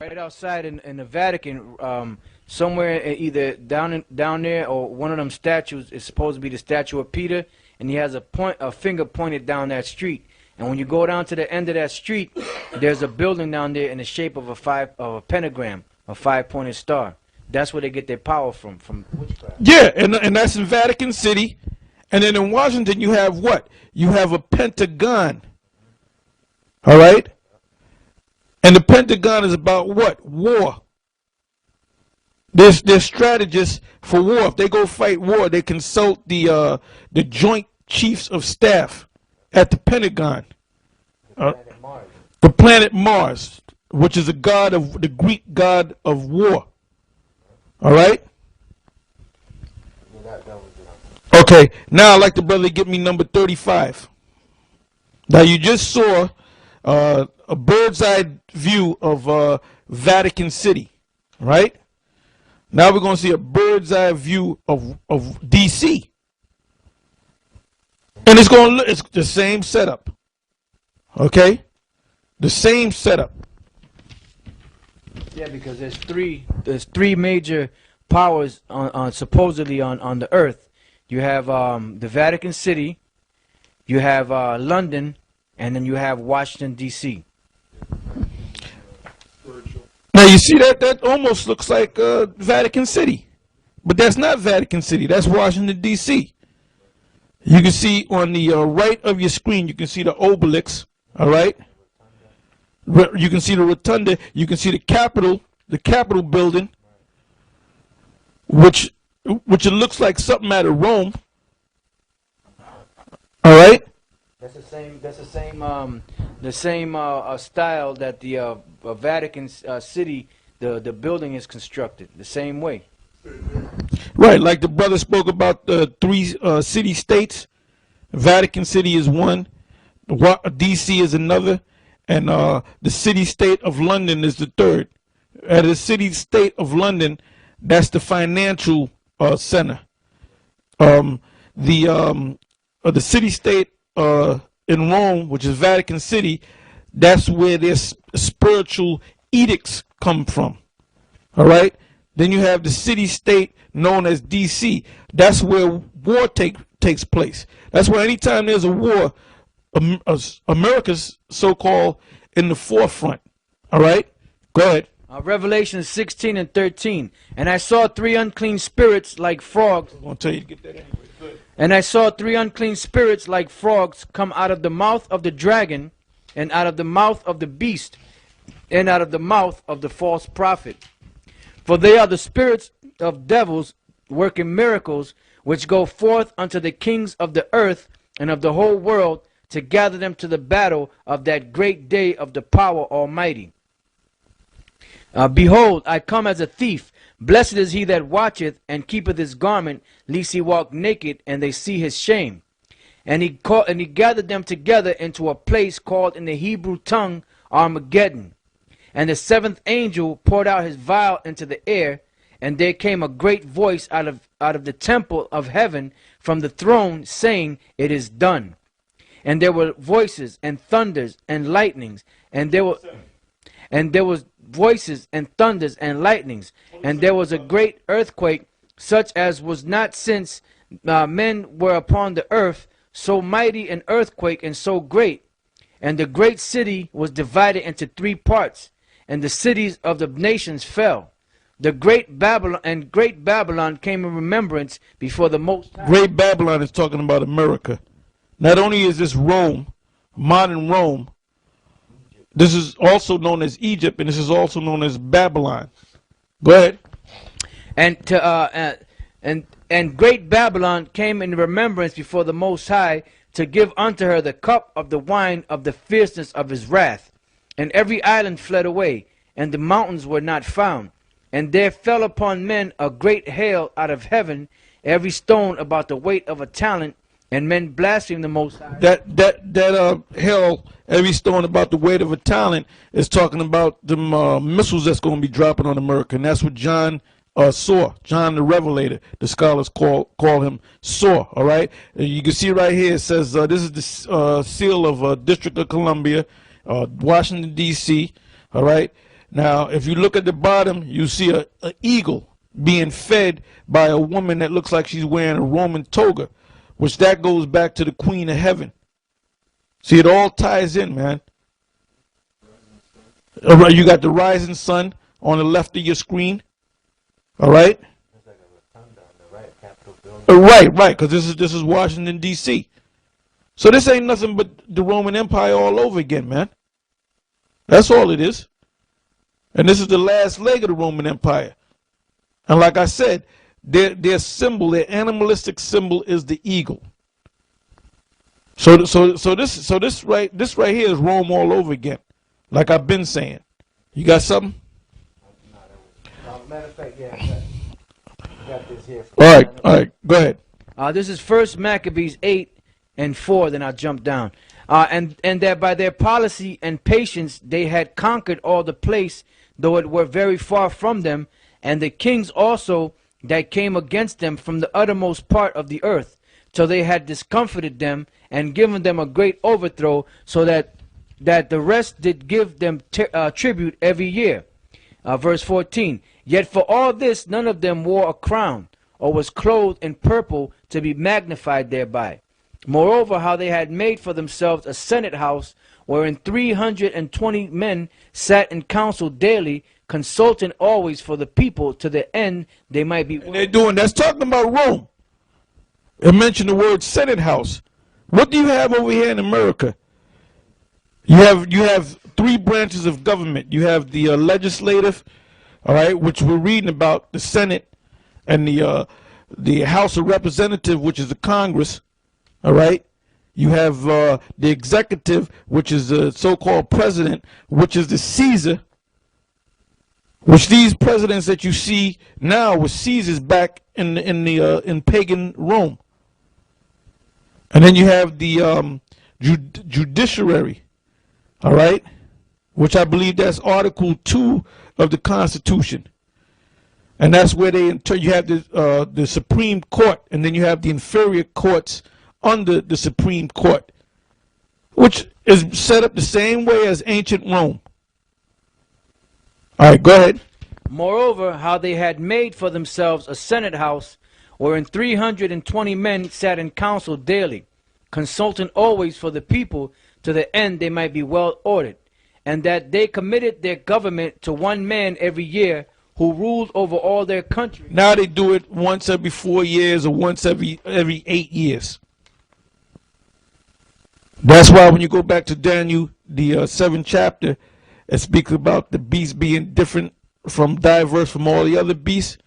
right outside in the Vatican, somewhere either down there or one of them statues is supposed to be the statue of Peter, and he has a finger pointed down that street. And when you go down to the end of that street, there's a building down there in the shape of a pentagram, a 5-pointed star. That's where they get their power from witchcraft. Yeah, and that's in Vatican City. And then in Washington, you have what? You have a pentagon. All right? And the Pentagon is about what? War. They're strategists for war. If they go fight war, they consult the Joint Chiefs of Staff at the Pentagon. The planet Mars, which is the Greek god of war. All right? Okay, now I'd like the brother to get me number 35. Now you just saw a bird's eye view of Vatican City, right? Now we're going to see a bird's eye view of D.C. And it's the same setup. Okay? The same setup. Yeah, because there's three major powers supposedly on the earth. You have the Vatican City, you have London, and then you have Washington, D.C. Now you see that almost looks like Vatican City. But that's not Vatican City. That's Washington, D.C. You can see on the right of your screen, you can see the obelisk, all right? You can see the rotunda. You can see the Capitol building, which it looks like something out of Rome. All right? That's the same style that the Vatican City, the building is constructed, the same way. Right, like the brother spoke about the three city-states. Vatican City is one, D.C. is another, and the city-state of London is the third. At the city-state of London, that's the financial center. The city-state in Rome, which is Vatican City, that's where their spiritual edicts come from. All right? Then you have the city-state known as D.C. That's where war takes place. That's why anytime there's a war, America's so-called in the forefront. All right? Go ahead. Revelation 16 and 13. And I saw three unclean spirits like frogs. I'm going to tell you to get that anyway. Good. And I saw three unclean spirits like frogs come out of the mouth of the dragon, and out of the mouth of the beast, and out of the mouth of the false prophet. For they are the spirits of devils working miracles, which go forth unto the kings of the earth and of the whole world, to gather them to the battle of that great day of the power almighty. Behold, I come as a thief. Blessed is he that watcheth and keepeth his garment, lest he walk naked and they see his shame. And he gathered them together into a place called in the Hebrew tongue Armageddon. And the seventh angel poured out his vial into the air, and there came a great voice out of the temple of heaven from the throne, saying, It is done. And there were voices and thunders and lightnings, and there was voices and thunders and lightnings, and there was a great earthquake, such as was not since men were upon the earth, so mighty an earthquake and so great. And the great city was divided into three parts, and the cities of the nations fell. The great Babylon came in remembrance before the Most High. Great Babylon is talking about America. Not only is this Rome, modern Rome, this is also known as Egypt, and this is also known as Babylon. Go ahead. And great Babylon came in remembrance before the Most High, to give unto her the cup of the wine of the fierceness of his wrath. And every island fled away, and the mountains were not found. And there fell upon men a great hail out of heaven, every stone about the weight of a talent, and men blasphemed the Most High. That hail, every stone about the weight of a talent, is talking about the missiles that's going to be dropping on America, and that's what John saw. John the Revelator, the scholars call him, saw. All right, you can see right here, it says this is the seal of District of Columbia, Washington D.C. All right, Now, if you look at the bottom, you see a eagle being fed by a woman that looks like she's wearing a Roman toga, which that goes back to the Queen of Heaven. See, it all ties in, man. All right, you got the rising sun on the left of your screen. All right. Right, because this is Washington D.C. So this ain't nothing but the Roman Empire all over again, man. That's all it is. And this is the last leg of the Roman Empire. And like I said, their symbol, their animalistic symbol, is the eagle. So this right here is Rome all over again. Like I've been saying. You got something? Matter of fact, yeah, I got this here. All right, go ahead. This is First Maccabees 8:4. Then I'll jump down. And that by their policy and patience they had conquered all the place, though it were very far from them, and the kings also that came against them from the uttermost part of the earth, till they had discomfited them and given them a great overthrow, so that the rest did give them tribute every year. Verse 14. Yet for all this none of them wore a crown, or was clothed in purple to be magnified thereby. Moreover, how they had made for themselves a senate house, wherein 320 men sat in council daily, consulting always for the people, to the end they might be. And they're doing that's talking about Rome. It mentioned the word senate house. What do you have over here in America? You have three branches of government. You have the legislative, all right, which we're reading about, the Senate, and the House of Representatives, which is the Congress, all right. You have the executive, which is the so-called president, which is the Caesar, which these presidents that you see now were Caesars back in pagan Rome. And then you have the judiciary, all right, which I believe that's Article 2 of the Constitution. And that's where you have the Supreme Court, and then you have the inferior courts under the Supreme Court, which is set up the same way as ancient Rome. All right, go ahead. Moreover, how they had made for themselves a senate house, wherein 320 men sat in council daily, consulting always for the people, to the end they might be well ordered, and that they committed their government to one man every year, who ruled over all their country. Now they do it once every 4 years or once every 8 years. That's why when you go back to Daniel, the 7th chapter, it speaks about the beast being different diverse from all the other beasts,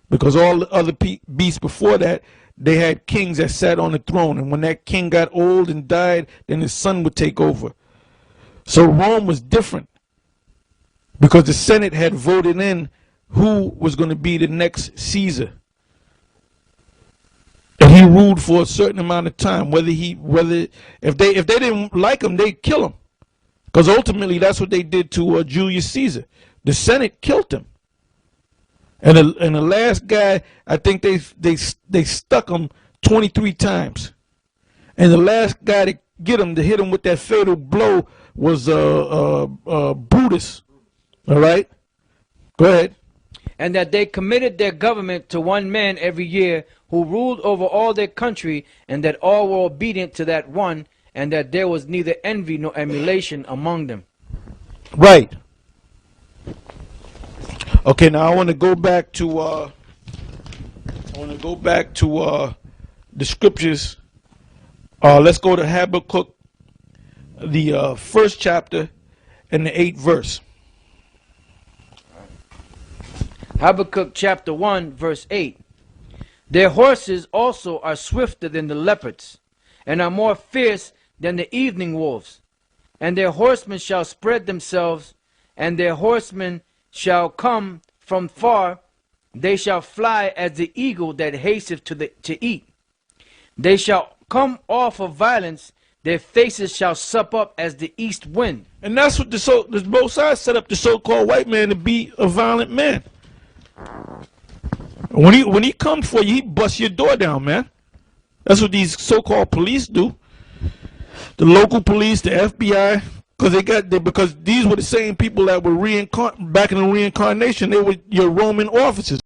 because all the other beasts before that, they had kings that sat on the throne, and when that king got old and died, then his son would take over. So Rome was different, because the Senate had voted in who was going to be the next Caesar, and he ruled for a certain amount of time. If they didn't like him, they'd kill him, because ultimately that's what they did to Julius Caesar. The Senate killed him, and the last guy, I think they stuck him 23 times, and the last guy to hit him with that fatal blow was Brutus. All right, go ahead. And that they committed their government to one man every year, who ruled over all their country, and that all were obedient to that one, and that there was neither envy nor emulation among them. Right. Okay, now I want to go back to the scriptures. Let's go to Habakkuk, the 1st chapter and the 8th verse. Habakkuk chapter 1 verse 8. Their horses also are swifter than the leopards, and are more fierce than the evening wolves. And their horsemen shall spread themselves, and their horsemen shall come from far. They shall fly as the eagle that hasteth to eat. They shall come off of violence. Their faces shall sup up as the east wind. And that's what the both sides set up the so-called white man to be a violent man. When he comes for you, he busts your door down, man. That's what these so-called police do. The local police, the FBI, because these were the same people that were back in the reincarnation. They were your Roman officers.